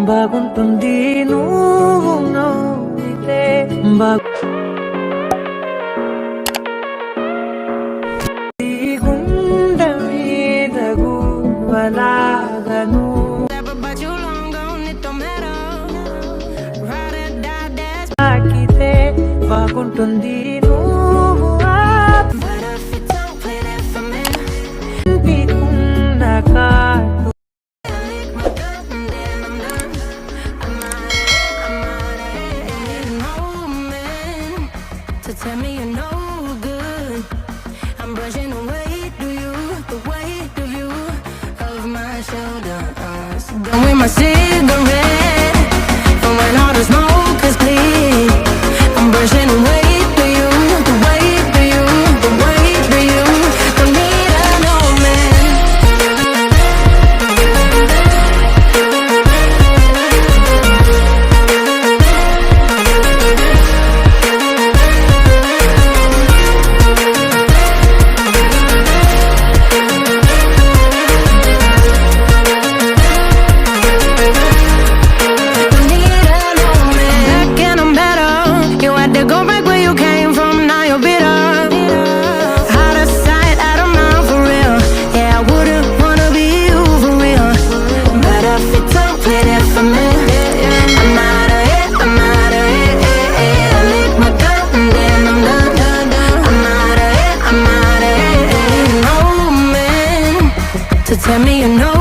బాగుంటుంది నువ్వు నవ్వితే గుండె మీద గువ్వలాగను తాకితే బాగుంటుంది నువ్వు ఉన్న కాటు Tell me you're no good. I'm brushing away to you, the weight of you, of my shoulders. Done with my cigarette, from when all the smoke is clear. I'm brushing away to you, the weight of you, the weight of you. Don't need a no man. Tell me you're no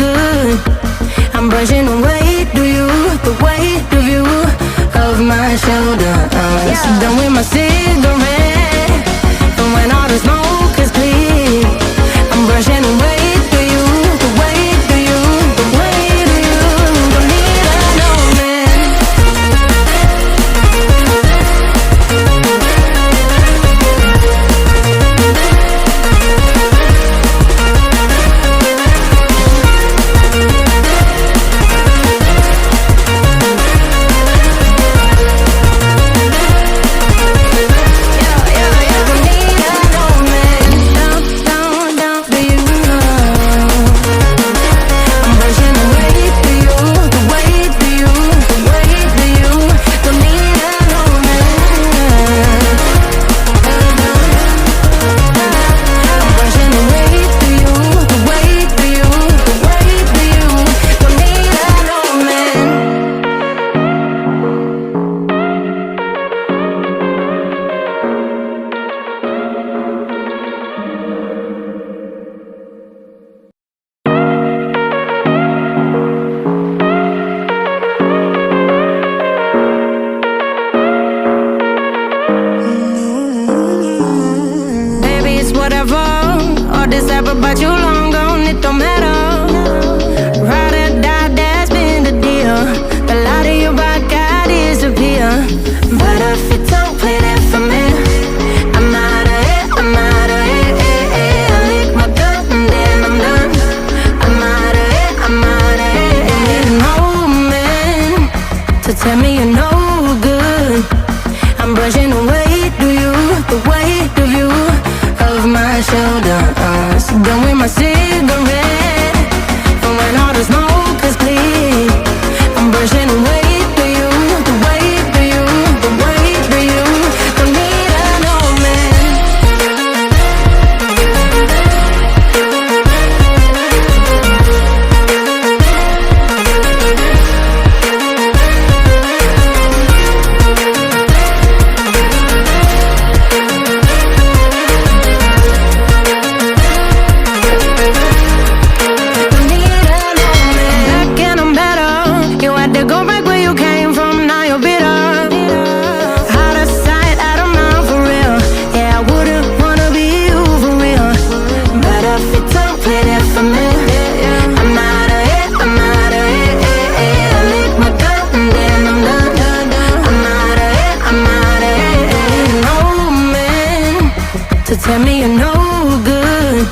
good. I'm brushing away to you, the weight of you, of my shoulders. Done with my cigarette, and when all the smoke is clear, I'm brushing away to you, the weight of you, the weight of you. Don't need a no man. But you long gone, it don't matter. Ride or die, that's been the deal. The light of your back, I disappear. But if you don't play that for me, I'm out of it, I'm out of it. I lick my gun and then I'm done. I'm out of it, I'm out of it. No man to tell me you're no good. I'm brushing away to you, the weight of you, of my shoulders. Done with my cigarette, from when all the smoke is clear. I'm brushing away to you, the weight of you, the weight of you. Don't need a no man. Tell me you're no good.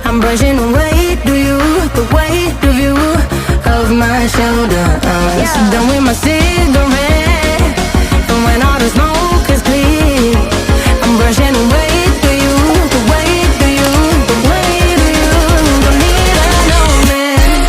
I'm brushing away to you, the weight of you, of my shoulders. Done with my cigarette, and when all the smoke is clear, I'm brushing away to you, the weight of you, the weight of you. Don't need a no man.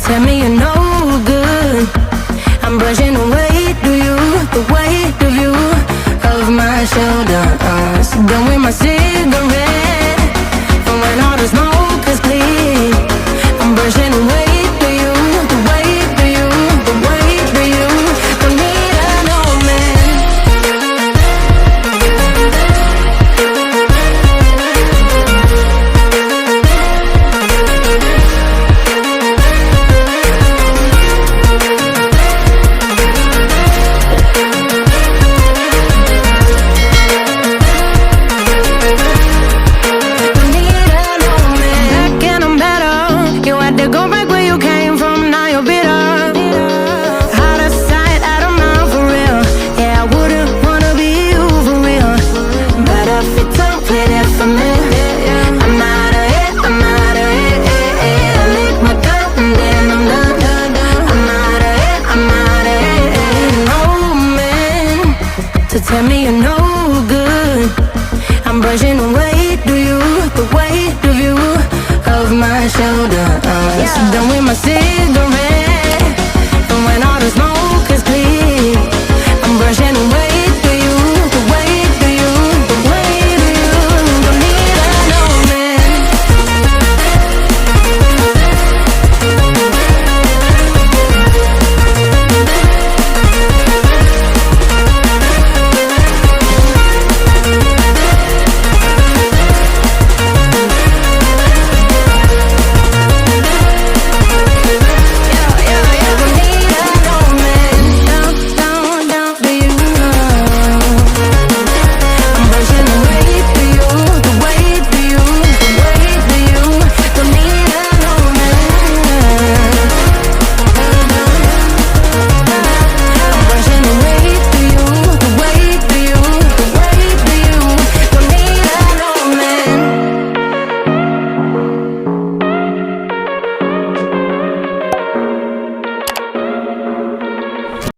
tell me you're no good. I'm brushing the weight of you, the weight of you, of my shoulders. Done with my cigarette, from when all the smoke is clear. I'm brushing the weight of you, the weight of you, the weight of you. Don't need an old man. So tell me you're no good. I'm brushing the weight of you, the weight of you, of my shoulders. Done with my cigarette.